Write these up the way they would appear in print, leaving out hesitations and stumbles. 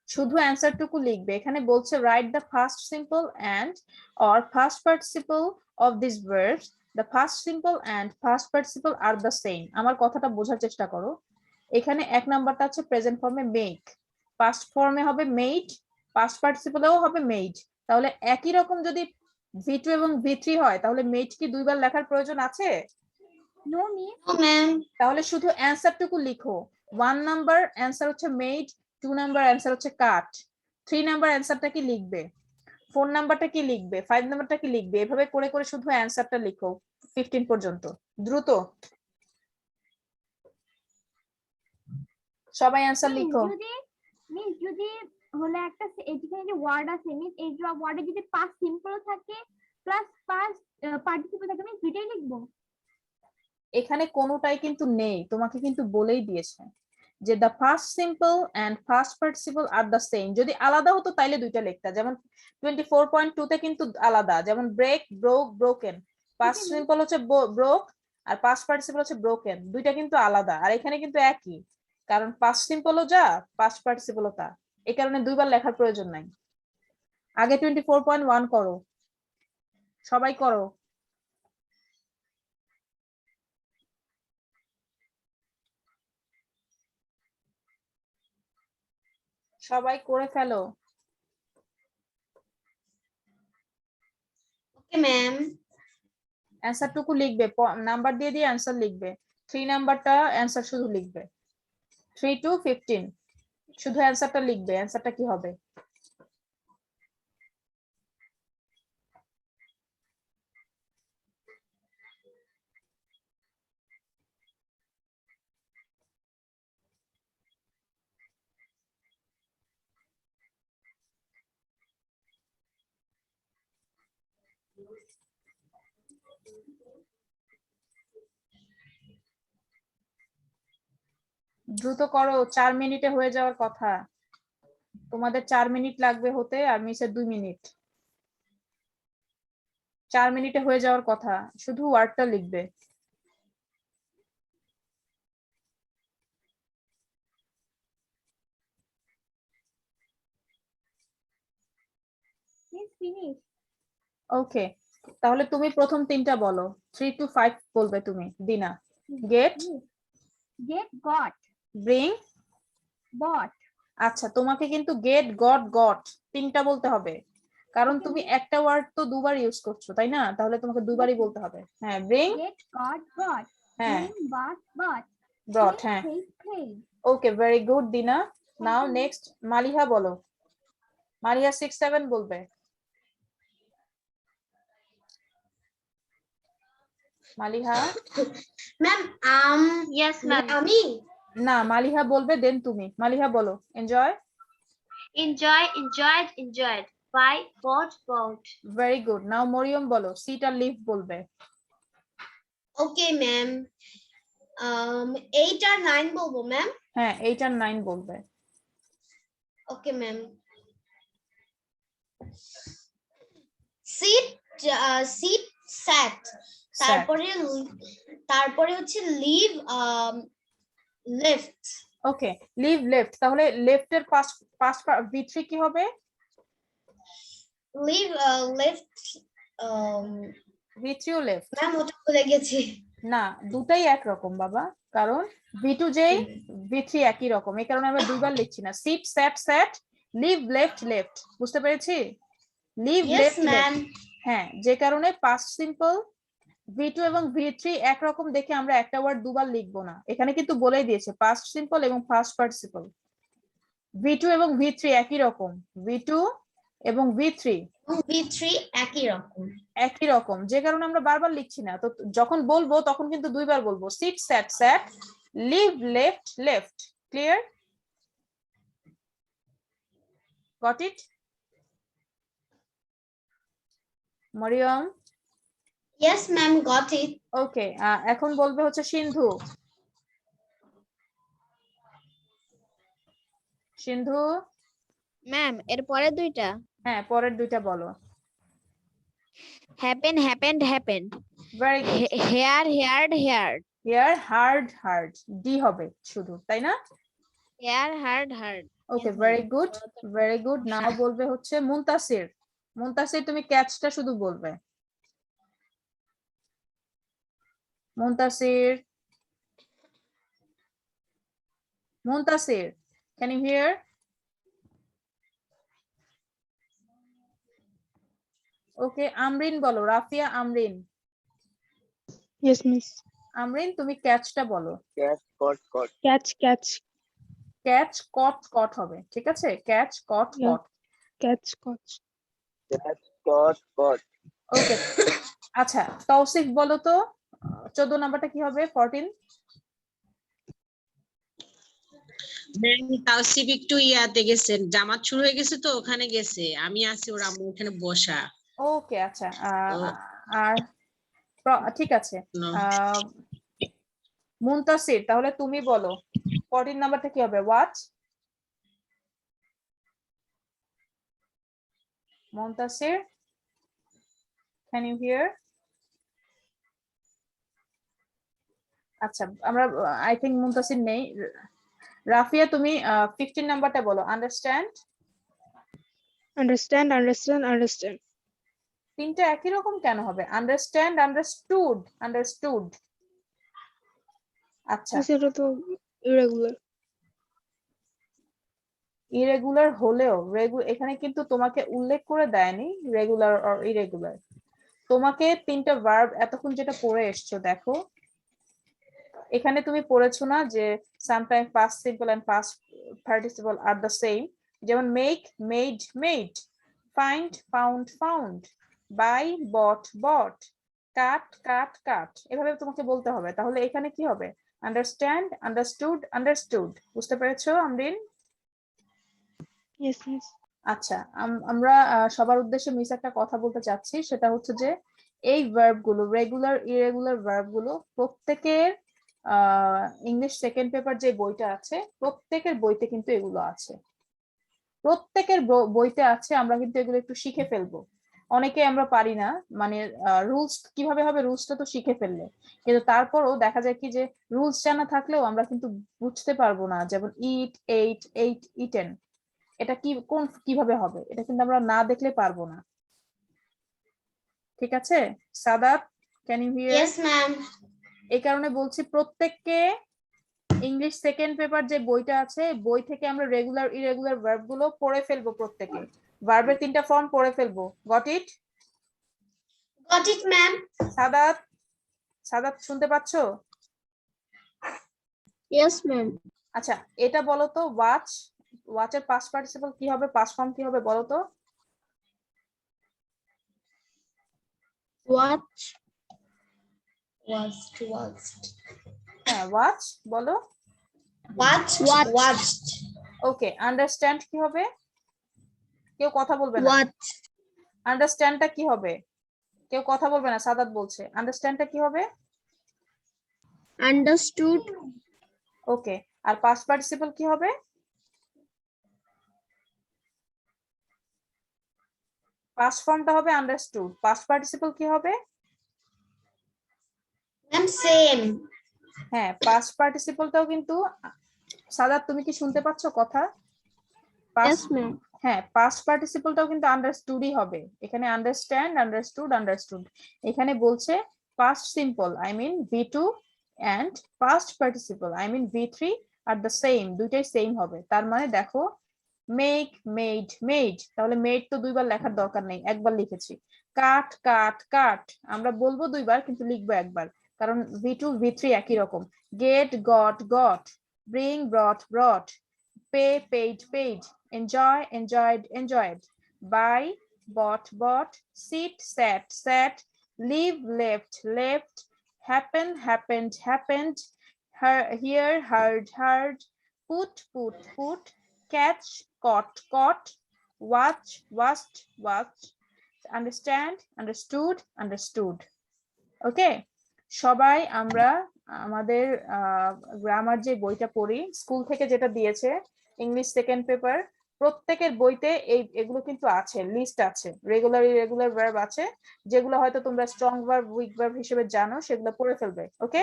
শুধু অ্যান্সারটুকু লিখবে। এখানে বলছে right the first simple and or first participle of this verbs, the first simple and first participle R the same. আমার কথাটা বোঝার চেষ্টা করো। এখানে এক নাম্বারটা হচ্ছে প্রেজেন্ট ফর্মে মেক, পাস্ট ফর্মে হবে মেড, পাস্ট পার্টিসিপলেও হবে মেড। তাহলে একই রকম যদি V2 এবং V3 হয় তাহলে মেড কি দুইবার লেখার প্রয়োজন আছে? No miss. No ma'am. তাহলে শুধু অ্যান্সারটুকু লিখো। 1 নাম্বার অ্যান্সার হচ্ছে মেড, 2 নাম্বার অ্যান্সার হচ্ছে কাট, 3 নাম্বার অ্যান্সারটা কি লিখবে, 4 নাম্বারটা কি লিখবে, 5 নাম্বারটা কি লিখবে, এভাবে করে করে শুধু অ্যান্সারটা লিখো 15 পর্যন্ত। দ্রুত সবাই অ্যান্সার লিখো। যদি হলো একটা এখানে যে ওয়ার্ড আছে মিস, এই ওয়ার্ডে যদি পাস্ট সিম্পল থাকে প্লাস পাস্ট পার্টিসিপল থাকে মিস দুইটাই লিখবো? এখানে কোনোটাই কিন্তু নেই, তোমাকে কিন্তু বলেই দিয়েছে যে the first simple and first participle R the same. যদি আলাদা হতো তাইলে দুইটা লিখতা, যেমন 24.2 তে কিন্তু আলাদা, যেমন break, broke, broken. Past simple হচ্ছে ব্রোক আর পাস্ট পার্টিসিপল হচ্ছে ব্রোকেন, দুইটা কিন্তু আলাদা। আর এখানে কিন্তু একই, কারণ পাস্ট সিম্পলও যা পাস্ট পার্টিসিপলও তা, এই কারণে দুইবার লেখার প্রয়োজন নাই। আগে 24.1 করো, সবাই করো। সবাই করে ফেলো। Okay ma'am. অ্যান্সারটুকু লিখবে, নাম্বার দিয়ে দিয়ে অ্যান্সার লিখবে। 3 নাম্বারটা অ্যান্সার শুধু লিখবে, 3 to 15 শুধু অ্যান্সারটা লিখবে, অ্যান্সারটা কি হবে। দ্রুত করো, 4 মিনিটে হয়ে যাওয়ার কথা। তোমাদের 4 মিনিট লাগবে হতে, আর মিসের 2 মিনিট। 4 মিনিটে হয়ে যাওয়ার কথা, শুধু ওয়ার্ডটা লিখবে। Miss finish. ওকে, তাহলে তুমি প্রথম তিনটা বলো। 3 to 5 বলবে তুমি, দিনা। গেট, গট, ব্রিং, বট। আচ্ছা তোমাকে কিন্তু গেট, গট, গট তিনটা বলতে হবে, কারণ তুমি একটা ওয়ার্ড তো দুবার ইউজ করছো, তাই না? তাহলে তোমাকে দুবারই বলতে হবে। হ্যাঁ, ব্রিং, গেট, গট, গট, হ্যাঁ, ব্রিং, বট, বট, ব্রট, হ্যাঁ। ওকে, ভেরি গুড দিনা। নাও নেক্সট মালিহা বলো। মালিহা 6, 7 বলবে। Maliha, ma'am yes ma'am. আমি না মালিহা বলবে দেন তুমি। মালিহা বলো। Enjoy, enjoyed, buy, bought. Very good. Now Mariyam বলো, সিট আর লিভ বলবে। Okay ma'am. 8 আর 9 বলবো ম্যাম? হ্যাঁ, 8 আর 9 বলবে। Okay ma'am. সিট, সিট, স্যাট, তারপরে হচ্ছে লিভ, লেফট। ওকে, লিভ, লেফট। তাহলে লেফটের পাস্ট পাস্ট V3 কি হবে? লিভ, লেফট, V3 ও লেফট। ম্যাম ওটা ভুলে গেছি। না, দুটাই একরকম বাবা, কারণ V2 যে V3 একই রকম, এই কারণে আমরা দুইবার লিখছি না। Sit, sat, sat, leave, left, left. বুঝতে পেরেছি? Leave, left, left. হ্যাঁ, যে কারণে পাস্ট সিম্পল V2 এবং V3 একরকম দেখে আমরা একটা ওয়ার্ড দুবার লিখবো না। এখানে কিন্তু বলেই দিয়েছে পাস্ট সিম্পল এবং ফার্স্ট পার্টিসিপল। V2 এবং V3 একই রকম, V2 এবং V3 একই রকম, যে কারণে আমরা বারবার লিখছি না। তো যখন বলবো তখন কিন্তু দুইবার বলবো, sit, sat, sat, leave, left, left. Clear? Got it? Mariyam? Yes ma'am, got it. Okay, এখন বলবে হচ্ছে সিন্ধু। সিন্ধু ম্যাম এর পরের দুইটা? হ্যাঁ, পরের দুইটা বলো। Happen, happened, happened. Very good. Hear, heard, heard. Hear, heard, heard. D হবে শুধু, তাই না? Hear heard heard okay, very good, very good. Now বলবে হচ্ছে মুনতাসির। মুনতাসির তুমি ক্যাচটা শুধু বলবে। Muntasir, Muntasir, can you hear? Okay, Amrin বলো, রাফিয়া আমরিন। Yes, miss. আমরিন তুমি ক্যাচটা বলো। Catch, caught. Catch, catch, catch caught caught হবে, ঠিক আছে? Catch caught Yeah. Caught. catch, catch. Catch, caught. Okay, আচ্ছা তৌসিফ বলো তো 14 নাম্বারটা কি হবে? 14। ম্যাম তাওসিফ একটু ইয়াতে গেছেন, জামাত শুরু হয়ে গেছে তো ওখানে গেছে, আমি আছি ওর আম্মু ওখানে বসা। ওকে, আচ্ছা ও। আর ঠিক আছে। No. মুনতাসির তাহলে তুমি বলো 14 নাম্বারটা কি হবে? Watch. Muntasir, can you hear? আচ্ছা, আমরা আই থিংক মুনতাসির নেই। রাফিয়া তুমি 15 নাম্বারটা বলো। আন্ডারস্ট্যান্ড। Understand, understand, understand. তিনটা একই রকম কেন হবে? Understand, understood, understood. আচ্ছা, Miss, এটা তো irregular. ইরেগুলার হলেও এখানে কিন্তু তোমাকে উল্লেখ করে দেয়নি রেগুলার অর ইরেগুলার। তোমাকে তিনটা ভার্ব এতক্ষণ যেটা পড়ে এসছো দেখো, এখানে তুমি পড়েছো না যে sometime past simple and past participle R the same, যেমন make made made, find found found, buy bought bought, cut cut cut, এভাবে তোমাকে বলতে হবে। তাহলে এখানে কি হবে? Understand, understood, understood. বুঝতে পেরেছো আমরিন? Yes, miss. আচ্ছা, আমরা সবার উদ্দেশ্যে মিস একটা কথা বলতে চাচ্ছি, সেটা হচ্ছে যে এই ভার্ব গুলো, রেগুলার ইরেগুলার ভার্ব গুলো প্রত্যেকের ইংলিশ সেকেন্ড পেপার যে বইটা আছে প্রত্যেকের বইতে কিন্তু এগুলো আছে, প্রত্যেকের বইতে আছে। আমরা কিন্তু এগুলো একটু শিখে ফেলবো। অনেকে আমরা পারি না, মানে রুলস কিভাবে হবে, রুলসটা তো শিখে ফেললে, কিন্তু তারপরও দেখা যায় কি যে রুলস জানা থাকলেও আমরা কিন্তু বুঝতে পারবো না। যেমন ইট, এইট, এইট, ইটেন, এটা কি কোন কিভাবে হবে, এটা কিন্তু আমরা না দেখলে পারবো না। ঠিক আছে Sadat, can you hear? Yes, ma'am. এই কারণে বলছি প্রত্যেককে ইংলিশ সেকেন্ড পেপার যে বইটা আছে বই থেকে আমরা রেগুলার ইরেগুলার ভার্ব গুলো পড়ে ফেলবো, প্রত্যেকে ভার্বের তিনটা ফর্ম পড়ে ফেলবো। Got it? Got it, ma'am. Sadat, Sadat শুনতে পাচ্ছো? Yes, ma'am. আচ্ছা, এটা বলো তো ওয়াচ, ওয়াচের পাস্ট পার্টিসিপল কি হবে, পাস্ট ফর্ম কি হবে বলো তো? Watch. Watched. হ্যাঁ, ওয়াচ বলো। Watched. ওকে, আন্ডারস্ট্যান্ড কি হবে? কেউ কথা বলবে না। Watch. আন্ডারস্ট্যান্ডটা কি হবে? কেউ কথা বলবে না, সাদাত বলছে। আন্ডারস্ট্যান্ডটা কি হবে? Understood. ওকে, আর পাস্ট পার্টিসিপল কি হবে? পাস্ট ফর্মটা হবে আন্ডারস্টুড, পাস্ট পার্টিসিপল কি হবে? Ma'am, same. হ্যাঁ, পাস্ট পার্টিসিপলটাও কিন্তু, সাদাত তুমি কি শুনতে পাচ্ছ কথা? Yes, ma'am. হ্যাঁ, পাস্ট পার্টিসিপলটাও কিন্তু আন্ডারস্টুডই হবে। এখানে আন্ডারস্ট্যান্ড, আন্ডারস্টুড, আন্ডারস্টুড। এখানে বলছে past simple I mean V2 and past participle I mean V3 আর দ্য সেম, দুইটাই সেম হবে। তার মানে দেখো মেক, মেড, মেড, তাহলে মেড তো দুইবার লেখার দরকার নেই, একবার লিখেছি। কাট, কাট, কাট, আমরা বলবো দুইবার কিন্তু লিখবো একবার, কারণ V2 V3 একই রকম। Get, got, got, bring, brought, brought, pay, paid, paid, enjoy, enjoyed, enjoyed, buy, bought, bought, sit, sat, sat, leave, left, left, happen, happened, happened, hear, heard, heard, put, put, put, catch, caught, caught, watch, watched, watched, understand, understood, understood. ওকে, সবাই আমরা আমাদের grammar যে বইটা পড়ি school থেকে যেটা দিয়েছে English second paper, প্রত্যেকের বইতে এগুলো কিন্তু আছে, লিস্ট আছে, রেগুলার ইরেগুলার ভার্ব আছে, যেগুলো হয়তো তোমরা স্ট্রং ভার্ব উইক ভার্ব হিসেবে জানো, সেগুলো পড়ে ফেলবে। ওকে,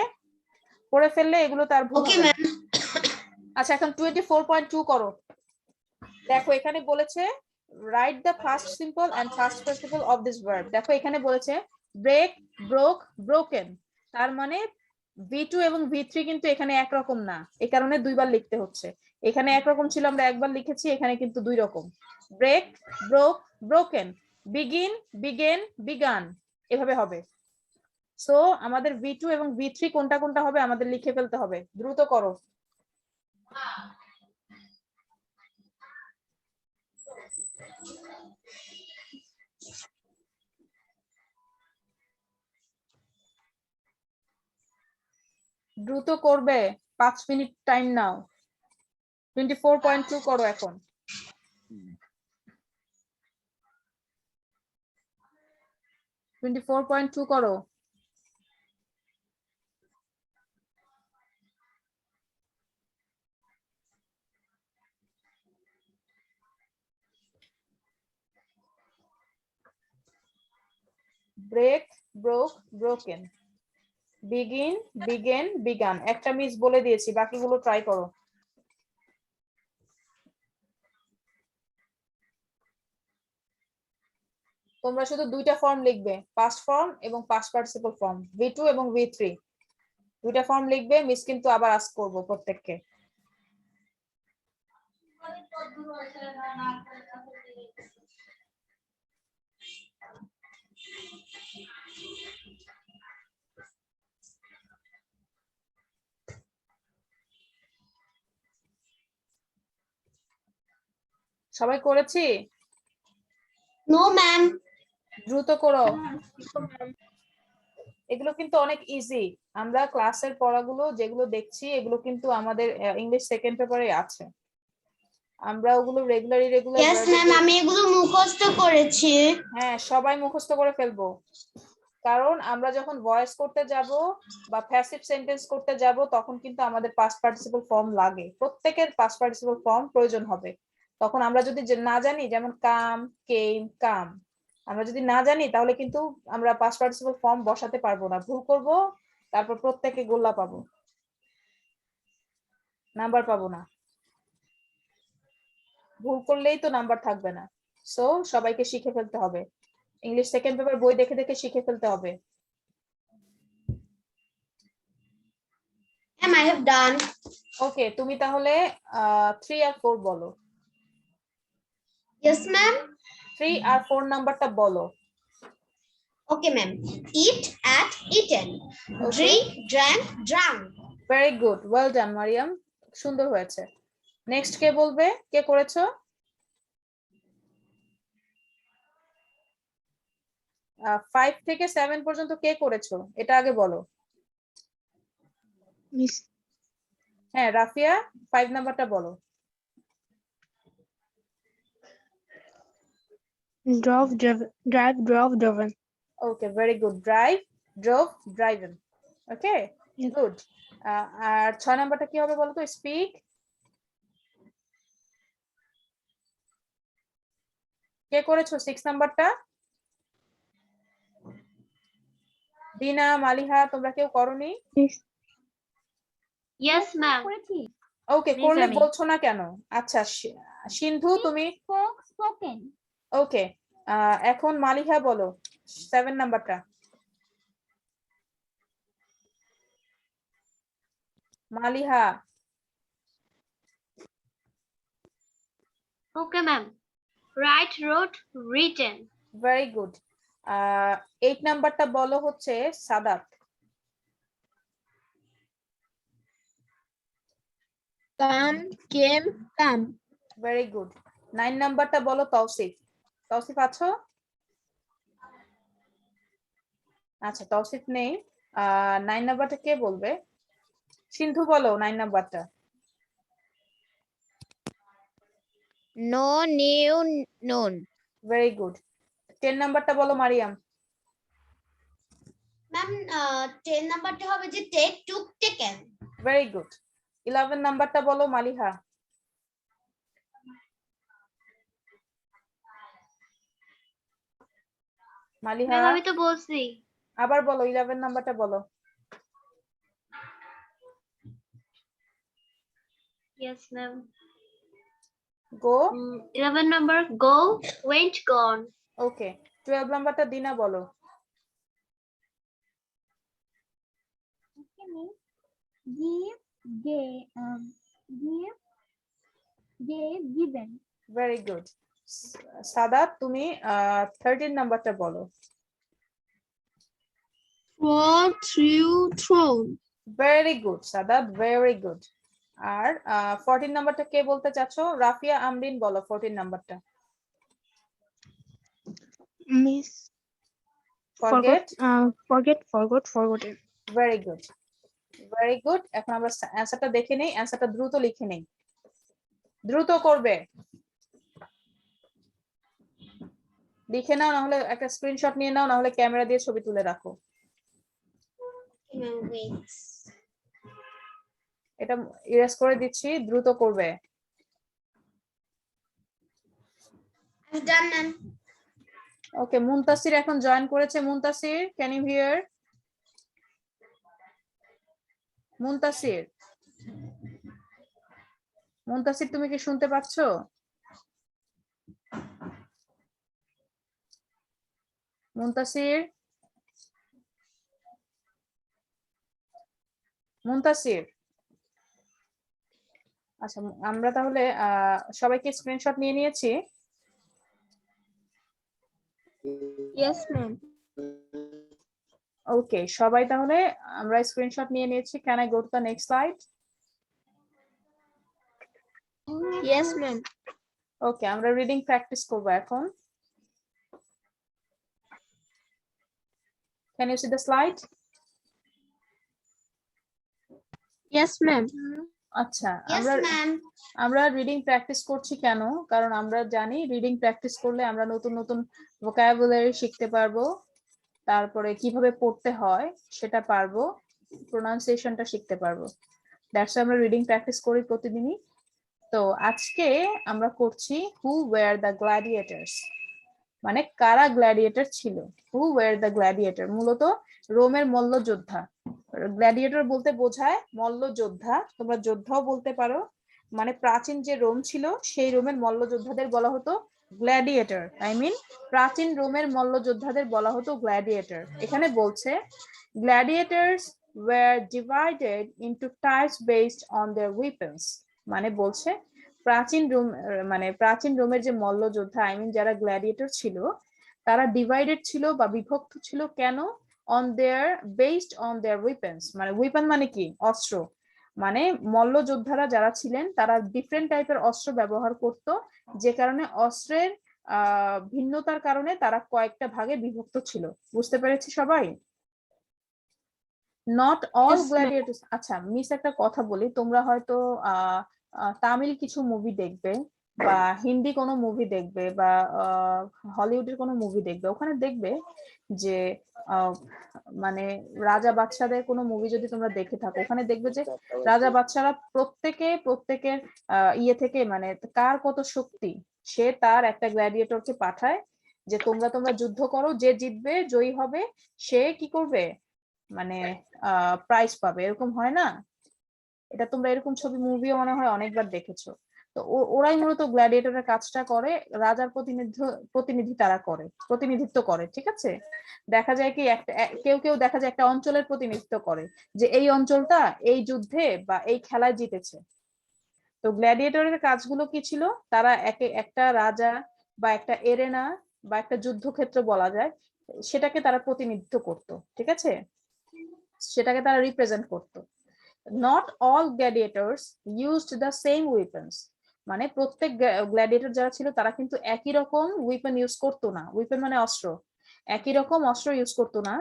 পড়ে ফেললে এগুলো তার ভুল Okay, হবে না। ma'am. আচ্ছা এখন 24.2 করো। দেখো এখানে বলেছে write the first simple and first participle of this verb. দেখো এখানে বলেছে ব্রেক, ব্রোক, ব্রোকেন। তার মানে V2 এবং V3 কিন্তু এখানে একরকম না, এই কারণে দুইবার লিখতে হচ্ছে। এখানে একরকম ছিল, আমরা একবার লিখেছি, এখানে কিন্তু দুই রকম। Break, broke, broken, begin, began, begun, এভাবে হবে। সো আমাদের V2 এবং V3 কোনটা কোনটা হবে আমাদের লিখে ফেলতে হবে, দ্রুত করো। দ্রুত করবে, 5 মিনিট টাইম নাও। 24.2 করো এখন। টোয়েন্টি 4.2 করো। Break, broke, broken, begin, began, begun. একটা মিস বলে দিয়েছি, বাকিগুলো ট্রাই করো। তোমরা শুধু দুইটা ফর্ম লিখবে, পাস্ট ফর্ম এবং পাস্ট পার্টিসিপল ফর্ম, V2 এবং V3 দুইটা ফর্ম লিখবে। মিস কিন্তু আবার আস্ক করব প্রত্যেককে। সবাই করেছি? No, ma'am. দ্রুত করো। এগুলো কিন্তু অনেক ইজি। আমরা ক্লাসের পড়াগুলো যেগুলো দেখছি এগুলো কিন্তু আমাদের ইংলিশ সেকেন্ড পেপারে আছে। আমরা ওগুলো রেগুলার Yes, ma'am. আমি এগুলো মুখস্থ করেছি। হ্যাঁ, সবাই মুখস্থ করে ফেলবো। কারণ আমরা যখন ভয়েস করতে যাব বা প্যাসিভ সেন্টেন্স করতে যাব তখন কিন্তু আমাদের পাস্ট পার্টিসিপল ফর্ম লাগে, প্রত্যেকের পাস্ট পার্টিসিপল ফর্ম প্রয়োজন হবে। তখন আমরা যদি না জানি, যেমন কাম, কেম, কাম, আমরা যদি না জানি তাহলে কিন্তু আমরা পাস্ট পার্টিসিপল ফর্ম বসাতে পারবো না, ভুল করব, তারপর প্রত্যেকে গোল্লা পাবো, নাম্বার পাবো না। ভুল করলেই তো নাম্বার থাকবে না। সো সবাইকে শিখে ফেলতে হবে, ইংলিশ সেকেন্ড পেপার বই দেখে দেখে শিখে ফেলতে হবে। Ma'am, I have done. ওকে, তুমি তাহলে 3 আর 4 বলো। Yes, ma'am. 3 আর 4 নাম্বারটা বলো। Okay, ma'am. Eat, at, eaten. Okay. Drink, drank, drunk. Very good, well done Mariam, সুন্দর হয়েছে। নেক্সট কে বলবে, কে করেছো? 5 থেকে 7 পর্যন্ত কে করেছো এটা আগে বলো। Miss. হ্যাঁ রাফিয়া, 5 নাম্বারটা বলো। Drove, drive, drove, driven. Okay, very good, drive, drove, driven. Okay, Yes. Good. আর 6 নাম্বারটা কি হবে বলো তো? স্পিক। কে করেছো 6 নাম্বারটা? দিনা, মালিহা, তোমরা কেউ করোনি? Miss. Yes, ma'am. করেছি। ওকে, Miss করলে আমি। বলছো না কেন? আচ্ছা সিন্ধু তুমি? Spoke, spoken. ওকে, এখন মালিহা বলো 7 নাম্বারটা। Maliha. Okay, ma'am. Write, wrote, written. Very good. 8 নাম্বারটা বলো হচ্ছে Sadat. Come, came, come. Very good. 9 নাম্বারটা বলো তৌসিফ। তৌসিফ আছো? আচ্ছা, তৌসিফ নেই। 9 নাম্বারটা কে বলবে? সিন্ধু বলো 9 নাম্বারটা। No, new, known. Very good. 10 নাম্বারটা বলো মারিয়াম। Ma'am, 10 নাম্বারটা হবে যে take, took, taken. Very good. 11 নাম্বারটা বলো মালিহা। মালিহা আমি তো বলছি। আবার বলো, 11 নাম্বারটা বলো। Yes, ma'am. গো 11 number, go, went, gone. ওকে 12 নাম্বারটা দিনা বলো। Okay, miss. Give, give, gave, given. Very good. Sadat তুমি 13 নাম্বারটা বলো। Throw, threw, thrown. Very good Sadat, very good. আর 14 নাম্বারটা কে বলতে চাচ্ছো? রাফিয়া আমরিন বলো 14 নাম্বারটা। Miss. Forget. Forgotten. Very good, very good. এখন আমরা অ্যান্সারটা দেখে নেই, অ্যান্সারটা দ্রুত লিখে নেই, দ্রুত করবে, লিখে নাও, না হলে একটা স্ক্রিনশট নিয়ে নাও, না হলে ক্যামেরা দিয়ে ছবি তুলে রাখো। Wait. এটা ইরেজ করে দিচ্ছি, দ্রুত করবে। I've done, ma'am. ওকে, মুনতাসির এখন জয়েন করেছে। Muntasir, can you hear? Muntasir, Muntasir তুমি কি শুনতে পাচ্ছো? মুনতাসির, মুনতাসির। আচ্ছা, আমরা তাহলে সবাইকে স্ক্রিনশট নিয়ে নিয়েছি। Yes, ma'am. ওকে, সবাই তাহলে আমরা স্ক্রিনশট নিয়ে নিয়েছি। Can I go to the next slide? Yes, ma'am. Okay, আমরা রিডিং প্র্যাকটিস করব এখন। Can you see the slide? Yes, ma'am. আচ্ছা, Yes, ma'am. আমরা রিডিং প্র্যাকটিস করছি কেন? কারণ আমরা জানি রিডিং প্র্যাকটিস করলে আমরা নতুন নতুন ভোকাবুলারি শিখতে পারবো, তারপরে কিভাবে পড়তে হয় সেটা পারবো, প্রোনাউন্সিয়েশনটা শিখতে পারবো। দ্যাটস আমরা রিডিং প্র্যাকটিস করি প্রতিদিনই। তো আজকে আমরা করছি হু ওয়্যার দ্য গ্ল্যাডিয়েটরস, মানে কারা গ্ল্যাডিয়েটর ছিল। হু ওয়্যার দ্য গ্ল্যাডিয়েটর মূলত রোমের মল্লযোদ্ধা। গ্ল্যাডিয়েটর বলতে বোঝায় মল্লযোদ্ধা, তোমরা যোদ্ধাও বলতে পারো। মানে প্রাচীন যে রোম ছিল সেই রোমের মল্লযোদ্ধাদের বলা হতো গ্ল্যাডিয়েটর। আই মিন প্রাচীন রোমের মল্লযোদ্ধাদের বলা হতো গ্ল্যাডিয়েটর। এখানে বলছে গ্ল্যাডিয়েটরস were divided into types based on their weapons, মানে বলছে প্রাচীন রোমের যে মল্লযোদ্ধা, আই মিন যারা গ্ল্যাডিয়েটর ছিল, তারা ডিভাইডেড ছিল বা বিভক্ত ছিল কেন? On their based on their weapons, মানে উইপেন মানে কি? অস্ত্র। মানে মল্লযোদ্ধারা যারা ছিলেন তারা ডিফারেন্ট টাইপের অস্ত্র ব্যবহার করত, যে কারণে অস্ত্রের ভিন্নতার কারণে তারা কয়েকটা ভাগে বিভক্ত ছিল। বুঝতে পেরেছি সবাই? Not all gladiators. আচ্ছা মিস, একটা কথা বলি, তোমরা হয়তো তামিল কিছু মুভি দেখবে বা হিন্দি কোনো মুভি দেখবে বা হলিউডের কোনো মুভি দেখবে, ওখানে দেখবে যে মানে রাজা বাদশাদের কোনো মুভি যদি তোমরা দেখে থাকো, ওখানে দেখবে যে রাজা বাদশারা প্রত্যেকের ইয়ে থেকে, মানে কার কত শক্তি, সে তার একটা গ্ল্যাডিয়েটরকে পাঠায় যে তোমরা যুদ্ধ করো, যে জিতবে জয়ী হবে সে কি করবে, মানে প্রাইজ পাবে, এরকম হয় না? এটা তোমরা এরকম ছবি মুভিও মনে হয় অনেকবার দেখেছো। তো ওরাই মূলত গ্ল্যাডিয়েটরের কাজটা করে, রাজার প্রতিনিধিত্ব করে, ঠিক আছে? দেখা যায় কি কেউ দেখা যায় একটা অঞ্চলের প্রতিনিধিত্ব করে, যে এই অঞ্চলটা এই যুদ্ধে বা এই খেলায় জিতেছে। তো গ্ল্যাডিয়েটরের কাজগুলো কি ছিল? তারা একটা রাজা বা একটা এরেনা বা একটা যুদ্ধক্ষেত্র বলা যায়, সেটাকে তারা প্রতিনিধিত্ব করত, ঠিক আছে? সেটাকে তারা রিপ্রেজেন্ট করতো। Not all gladiators used the same weapons, মানে প্রত্যেক গ্ল্যাডিয়েটর যারা ছিল তারা কিন্তু একই রকম উইপেন ইউজ করতো না। উইপেন মানে অস্ত্র, একই রকম অস্ত্র ইউজ করতো না।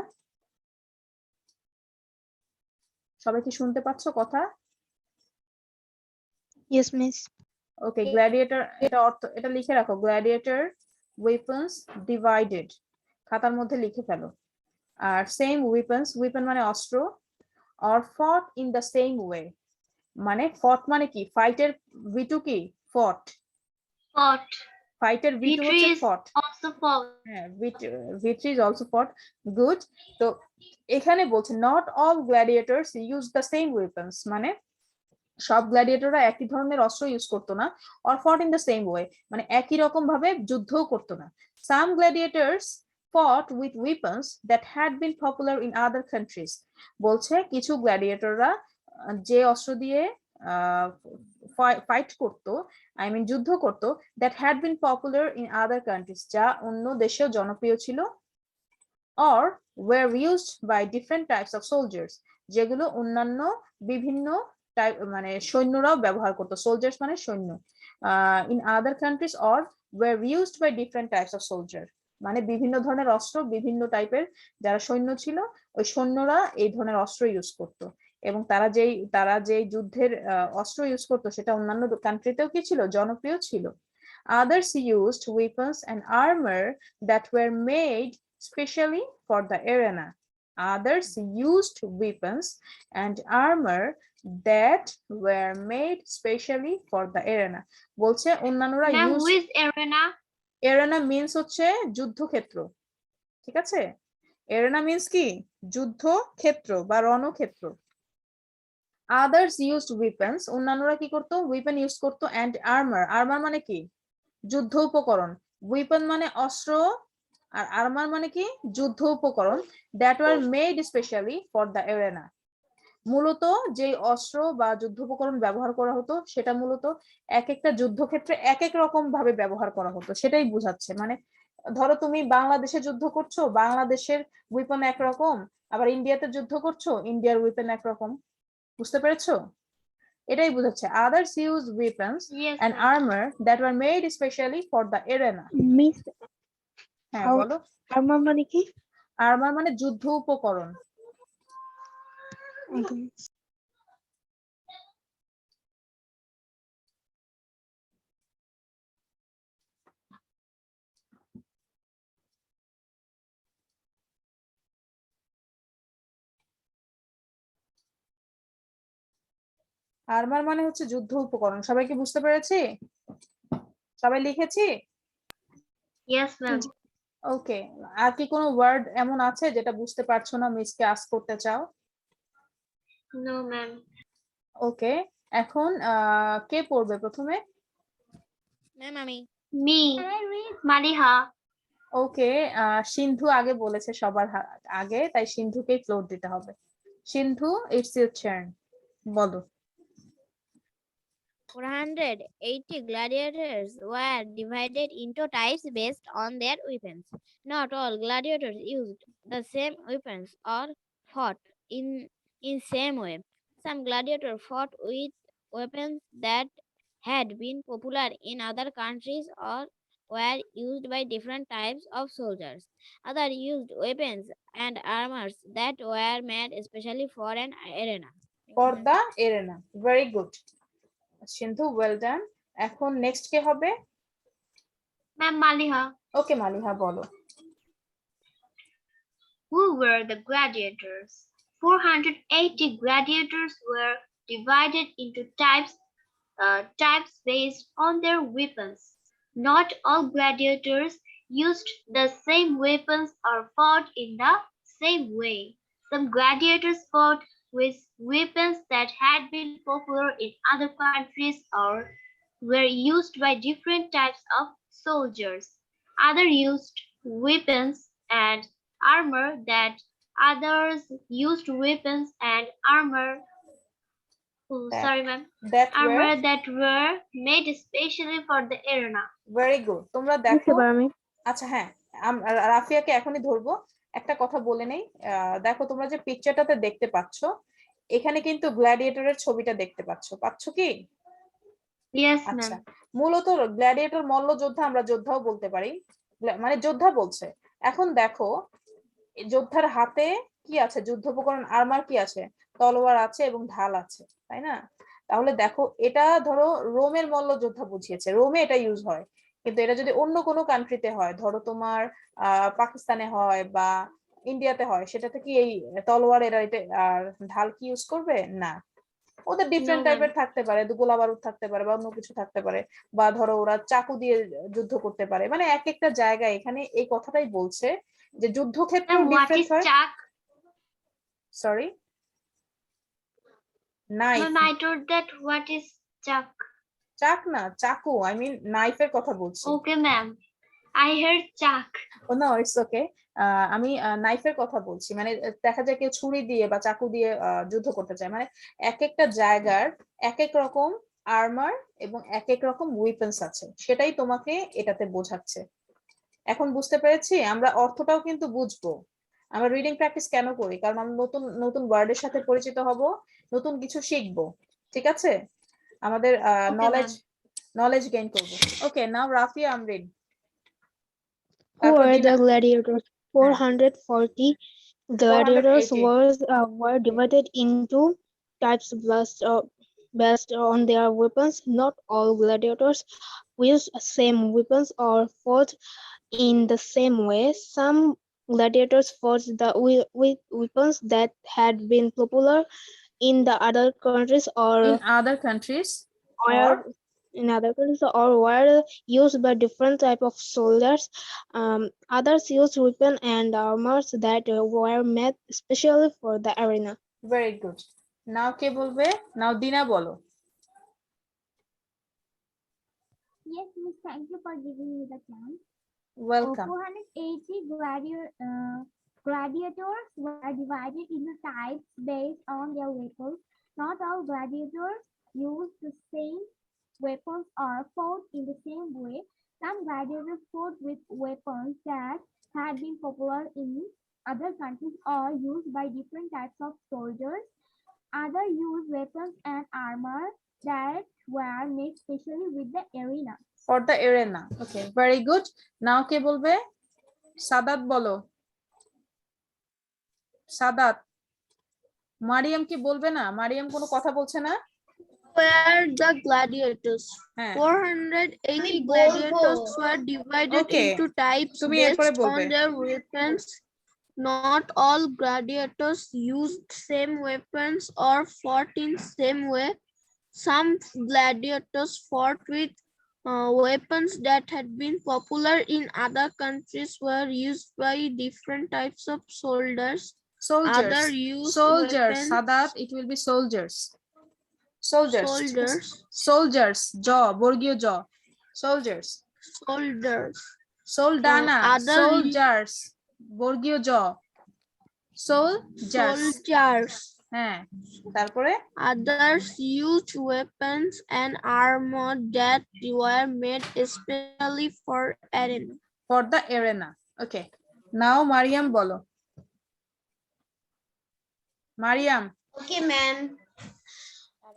সবাই কি শুনতে পাচ্ছ কথা? Yes, miss. ওকে, গ্ল্যাডিয়েটর এটা লিখে রাখো, গ্ল্যাডিয়েটর উইপেন্স ডিভাইডেড, খাতার মধ্যে লিখে ফেলো। আর সেম উইপেন্স, উইপেন মানে অস্ত্র, or fought in the same way, মানে fought মানে কি? ফাইটের V2 কি? fought. ফাইটের V2 হচ্ছে fought. Also fought. হ্যাঁ, V3 is also fought. Good. তো এখানে বলছে not all gladiators use the same weapons, মানে সব গ্ল্যাডিয়েটররা একই ধরনের অস্ত্র ইউজ করতো না, অর ফট ইন দ্য সেম ওয়ে, মানে একই রকম ভাবে যুদ্ধও করতো না। সাম গ্ল্যাডিয়েটরস fought with weapons that had been popular in other countries. বলছে কিছু গ্ল্যাডিয়েটররা যে অস্ত্র দিয়ে ফাইট করতো, আই মিন যুদ্ধ করতো, that had been popular in other countries, যা অন্য দেশেও জনপ্রিয় ছিল, or were used by different types of soldiers, যেগুলো অন্যান্য বিভিন্ন টাইপ মানে সৈন্যরাও ব্যবহার করতো। সোলজার্স মানে সৈন্য। In other countries or were used by different types of soldier, মানে বিভিন্ন ধরনের অস্ত্র বিভিন্ন টাইপের যারা সৈন্য ছিল ওই সৈন্যরা এই ধরনের অস্ত্র ইউজ করতো, এবং তারা যেই যুদ্ধের অস্ত্র ইউজ করতো সেটা অন্যান্য কান্ট্রিতেও কি ছিল, জনপ্রিয় ছিল। Others used weapons and armor that were made specially for the arena. Others used weapons and armor that were made specially for the arena. বলছে অন্যান্যরা ma'am use, with arena arena means হচ্ছে যুদ্ধক্ষেত্র, ঠিক আছে? এরেনা মিন্স কি, যুদ্ধক্ষেত্র বা রণক্ষেত্র। Others used weapons, অন্যান্যরা কি করতো, উইপেন ইউজ করতো, এন্ড আর্মার, আর্মার মানে কি, যুদ্ধ উপকরণ। উইপেন মানে অস্ত্র আর আর্মার মানে কি, যুদ্ধ উপকরণ। That were made specially for the arena, মূলত যে অস্ত্র বা যুদ্ধ উপকরণ ব্যবহার করা হতো সেটা মূলত এক একটা যুদ্ধক্ষেত্রে এক এক রকম ভাবে ব্যবহার করা হতো, সেটাই বোঝাচ্ছে। মানে ধরো তুমি বাংলাদেশে যুদ্ধ করছো, বাংলাদেশের উইপন একরকম, আবার ইন্ডিয়াতে যুদ্ধ করছো, ইন্ডিয়ার উইপন একরকম। বুঝতে পেরেছো? এটাই বোঝাচ্ছে। Others use weapons yes and armour that were made specially for the arena. Miss হ্যাঁ How- বলো। armor মানে কি? আর্মার মানে যুদ্ধ উপকরণ। Okay. আর্মার মানে হচ্ছে যুদ্ধ উপকরণ। সবাই কি বুঝতে পেরেছি? সবাই লিখেছি? ইয়েস ম্যাম ওকে, আর কি কোনো ওয়ার্ড এমন আছে যেটা বুঝতে পারছো না, মিসকে আস্ক করতে চাও? নো ম্যাম ওকে, এখন কে পড়বে প্রথমে? ম্যাম আমি। মি মালিহা ওকে, সিন্ধু আগে বলেছে সবার আগে, তাই সিন্ধুকেই ফ্লোর দিতে হবে। সিন্ধু, ইটস ইউর টার্ন, বলো। 480 gladiators were divided into types based on their weapons. Not all gladiators used the same weapons or fought in same way. Some gladiators fought with weapons that had been popular in other countries or were used by different types of soldiers. Others used weapons and armors that were made especially for an arena. For the arena, very good Sindhu, well done. এখন next কে হবে? Ma'am Maliha ওকে মালিহা, বলো। Who were the gladiators? 480 gladiators were divided into types based on their weapons. Not all gladiators used the same weapons or fought in the same way. Some gladiators fought with weapons that had been popular in other countries or were used by different types of soldiers. Others used weapons and armor that others used weapons and armor. Oh, That- sorry, ma'am. That Armor were, that were made especially for the arena. Very good. তোমরা বুঝতে দেখো, পারো আমি? আচ্ছা হ্যাঁ, রাফিয়াকে এখনই ধরবো। একটা কথা বলে নেই, দেখো তোমরা যে পিকচারটাতে দেখতে পাচ্ছ, এখানে কিন্তু গ্ল্যাডিয়েটরের ছবিটা দেখতে পাচ্ছ কি? Yes, আচ্ছা, ma'am. মূলত গ্ল্যাডিয়েটর মল্ল যোদ্ধা, আমরা যোদ্ধাও বলতে পারি, মানে যোদ্ধা বলছে। এখন দেখো যোদ্ধার হাতে কি আছে, যুদ্ধ উপকরণ, আর্মার কি আছে, তলোয়ার আছে এবং ঢাল আছে, তাই না? তাহলে দেখো এটা ধরো রোমের মল্ল যোদ্ধা বুঝিয়েছে, রোমে এটা ইউজ হয়, কিন্তু এটা যদি অন্য কোনো কান্ট্রিতে হয়, ধরো তোমার পাকিস্তানে হয় বা ইন্ডিয়াতে হয়, সেটাতে কি এই তলোয়ার এরা এটা আর ঢাল কি ইউজ করবে না? ওদের ডিফারেন্ট No, ma'am. টাইপের থাকতে পারে, গোলা বারুদ থাকতে পারে বা অন্য কিছু থাকতে পারে, বা ধরো ওরা চাকু দিয়ে যুদ্ধ করতে পারে, মানে এক একটা জায়গায় এখানে এই কথাটাই বলছে যে যুদ্ধক্ষেত্র Ma'am, what ডিফারেন্ট is হয়। chak? Sorry, knife, Ma'am, I told that what is chuck. চাক না, চাকু, আই মিন নাইফের কথা বলছি। Okay, ma'am. I heard chuck. No it's okay, আমি নাইফের কথা বলছি, মানে দেখা যায় কেউ ছুরি দিয়ে বা চাকু দিয়ে যুদ্ধ করতে চায়, মানে এক একটা জায়গার এক এক রকম আর্মার এবং এক এক রকম উইপেন্স আছে, সেটাই তোমাকে এটাতে বোঝাচ্ছে। এখন বুঝতে পেরেছি, আমরা অর্থটাও কিন্তু বুঝবো। আমরা রিডিং প্র্যাকটিস কেন করি? কারণ আমরা নতুন নতুন ওয়ার্ডের সাথে পরিচিত হব, নতুন কিছু শিখবো, ঠিক আছে? আমাদের Okay, নলেজ গেইন করবো। ওকে, নাও রাফিয়া আমরিন। Who তারপর are দিনা, the gladiators? 440 gladiators 480 were divided into types based on their weapons. Not all gladiators used same weapons or fought in the same way. Some gladiators fought with weapons that had been popular in the other countries in other countries or or in other countries or were used by different type of soldiers. Others used weapons and armors that were made especially for the arena. very good. নাও কে বলবে? নাও দিনা বলো। Yes, Miss, thank you for giving me the chance. Welcome. 480 gladiators were divided into types based on their weapons. Not all gladiators used the same weapons or fought in the same way. Some gladiators fought with weapons that had been popular in other countries or used by different types of soldiers. Others used weapons and armor that were made specially with the arena. for the arena. Okay, very good. নাও কে বলবে? সাদাত বলো। সাদাত। মারিয়াম কি বলবে না? মারিয়াম কোনো কথা বলছে না? Were the gladiators. হ্যাঁ, 480 bolbo. gladiators were divided Okay. into types তুমি এরপরে based বলবে। on their weapons. Not all gladiators used same weapons or fought in same way. Some gladiators fought with weapons that had been popular in other countries were used by different types of soldiers. soldiers, Other used soldiers, weapons. Saadat, it will be soldiers. soldiers, Soldiers. soldiers, জ, বর্গীয় জ, soldiers. Soldiers. সোলডানা, Other soldiers, বর্গীয় জ, soldiers. soldiers. হ্যাঁ, তারপরে Others used weapons and armor that were made especially for arena. for the arena. Okay, now Mariam বলো। Mariam. Okay, ma'am.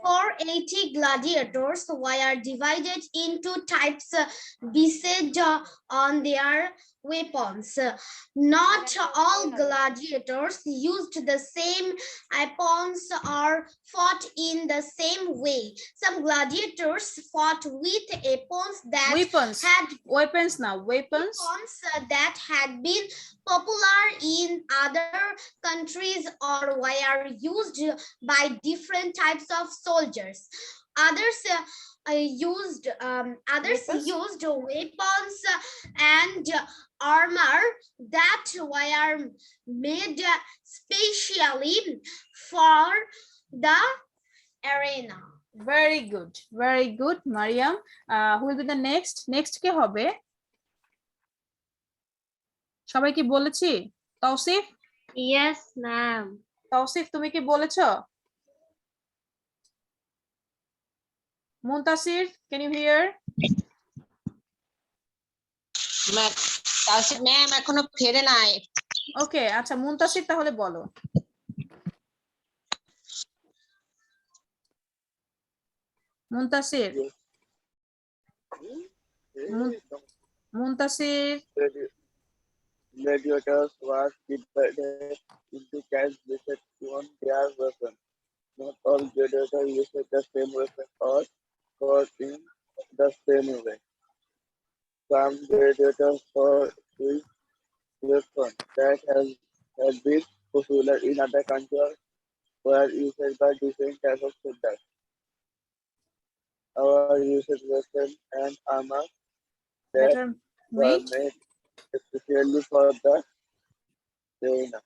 480 gladiators were divided into types based on their weapons. Not all gladiators used the same weapons or fought in the same way. Some gladiators fought with weapons that weapons, had weapons now, weapons. that had been popular in other countries or were used by different types of soldiers. Others used weapons and armor that were made specially for the arena. Very good, Mariam. Who will be the next? Next কে হবে? সবাই কি বলেছি? Tausif? Yes, ma'am. Tausif তুমি কি বলেছো? Muntasir, can you hear? Tawsif ma'am এখনো ফেরে নাই। ওকে, আচ্ছা মুনতাসির তাহলে বলো। Muntasir, Muntasir. Gladiators were divided into types based on their weapons. Not all gladiators used the same weapon or fought in the same way. Some gladiators fought with weapons that had been popular in other countries were used by different types of soldiers. Our used weapons and armor that Better were made made especially for the arena.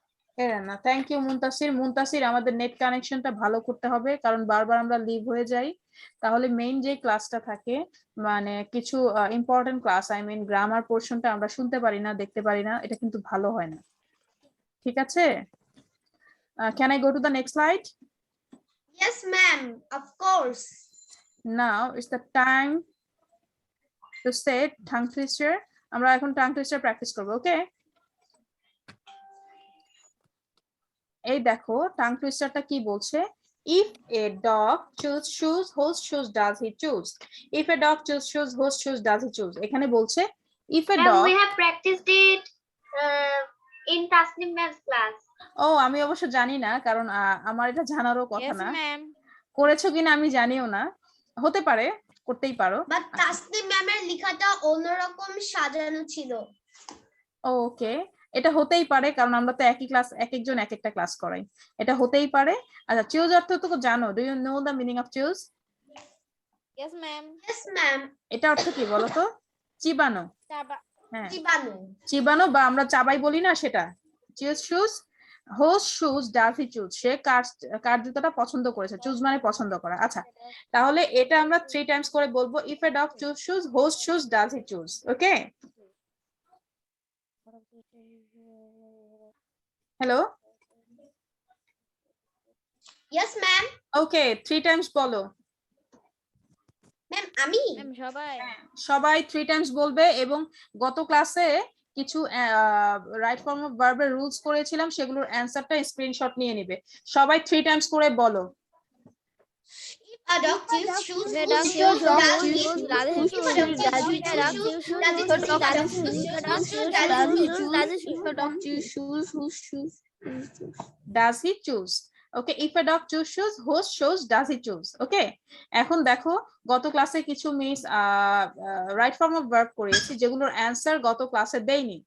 না, thank you Muntasir. Muntasir, আমাদের net কানেকশনটা ভালো করতে হবে, কারণ বারবার আমরা leave হয়ে যাই। তাহলে মেইন যে ক্লাসটা থাকে, মানে কিছু important class, I mean grammar পোর্শনটা আমরা শুনতে পারি না, দেখতে পারি না, এটা কিন্তু ভালো হয় না। ঠিক আছে, can I go to the next slide? Yes, ma'am. Of course. Now it's the time to say tongue twister. আমরা এখন tongue twister প্র্যাকটিস করব, ওকে? এই দেখো টাং টুইস্টারটা কি বলছে, if a dog choose shoes whose shoes does he choose, if a dog choose shoes whose shoes does he choose, এখানে বলছে if a Ma'am, dog, we have practiced it in Tasnim ma'am's class. ও আমি অবশ্য জানি না, কারণ আমার এটা জানারও কথা Yes, না, ma'am. করেছো কিনা আমি জানিও না, হতে পারে, করতেই পারো। But তাসনিম ম্যামের লেখাটা অন্যরকম সাজানো ছিল। ওকে, এটা হতেই পারে, কারণ আমরা তো একই ক্লাস, এক একজন এক একটা ক্লাস করাই, এটা হতেই পারে। আচ্ছা, চুজ অর্থ তো জানো, do you know the meaning of choose? Yes, ma'am. Yes, ma'am. এটা অর্থ কি বলো তো? চিবানো। হ্যাঁ, চিবানো। চিবানো, বা আমরা চাবাই বলি না, সেটা choose shoes. Whose shoes does he choose, সে কার জুতাটা পছন্দ করেছে, চুজ মানে পছন্দ করা। আচ্ছা, তাহলে এটা আমরা 3 টাইমস করে বলবো, if a dog chews shoes whose shoes does he choose, okay? Hello, Yes, ma'am. Okay, 3 times বলো। Ma'am, আমি? Ma'am, সবাই। সবাই 3 টাইমস বলবে, এবং গত ক্লাসে কিছু রাইট ফর্ম অফ ভার্বের রুলস করেছিলাম, সেগুলোর অ্যানসারটা স্ক্রিনশট নিয়ে নিবে। সবাই 3 টাইমস করে বলো। A dog choose shoes If a whose dog shoes choose does shoes, he whose does he choose? choose? If a dog Does choose it a dog shoes, choose shoes? does it Does choose? it If a dog choose choose shoes? shoes, Does whose it shoes does he choose? choose? Does it If a dog choose shoes, whose shoes? Does he choose? Okay, if a dog choose shoes, whose shoes does he choose? Okay, এখন দেখো গত ক্লাসে কিছু miss right form of verb করেছি, যেগুলোর answer গত ক্লাসে দেইনি।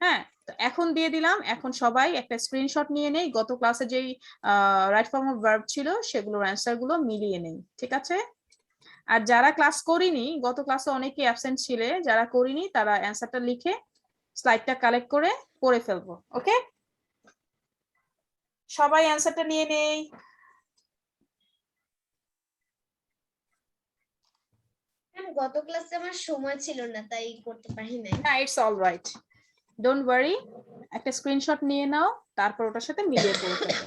হ্যাঁ, তো এখন দিয়ে দিলাম। এখন সবাই একটা স্ক্রিনশট নিয়ে নেই, গত ক্লাসে যেই রাইট ফর্ম অফ ভার্ব ছিল সেগুলোর অ্যানসার গুলো মিলিয়ে নেই, ঠিক আছে? আর যারা ক্লাস করিনি, গত ক্লাসে অনেকে অ্যাবসেন্ট ছিলে, যারা করিনি তারা অ্যানসারটা লিখে স্লাইডটা কালেক্ট করে পড়ে ফেলবো, ওকে? সবাই অ্যানসারটা নিয়ে নেই। Ma'am, গত ক্লাসে আমার সময় ছিল না, তাই করতে পারি নাই। না, it's all right, don't worry. একটা স্ক্রিনশট নিয়ে নাও, তারপর ওটার সাথে মিলিয়ে পড়ে ফেলো।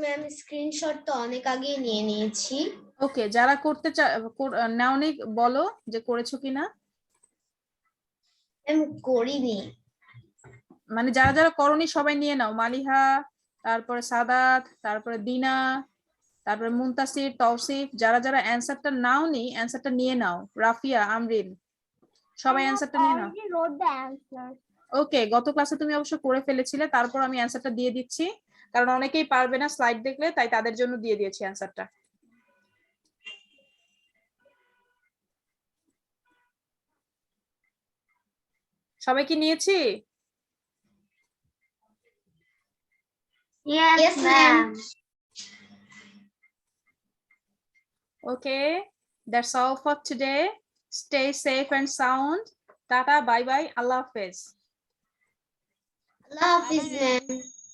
ম্যাম, স্ক্রিনশট তো অনেক আগে নিয়ে নিয়েছি। ওকে, যারা করতে নাওনি বলো যে করেছো কিনা। ম্যাম, করিনি। মানে যারা যারা করনি সবাই নিয়ে নাও, মালিহা, তারপরে সাদাত, তারপরে দিনা, তারপরে মুনতাসির, তৌসিফ, যারা যারা অ্যানসারটা নাওনি অ্যানসারটা নিয়ে নাও। রাফিয়া, আমরিন, সবাই অ্যানসারটা নিয়ে নাও। already wrote the answer. ওকে, গত ক্লাসে তুমি অবশ্য করে ফেলেছিলে, তারপর আমি অ্যানসারটা দিয়ে দিচ্ছি, কারণ অনেকেই পারবে না স্লাইড দেখলে, তাই তাদের জন্য দিয়ে দিয়েছি অ্যানসারটা। সবাই কি নিয়েছি? Yes, ma'am. Okay, that's all for today. Stay safe and sound. Tata, bye bye, Allah Hafiz. Allah Hafiz ma'am.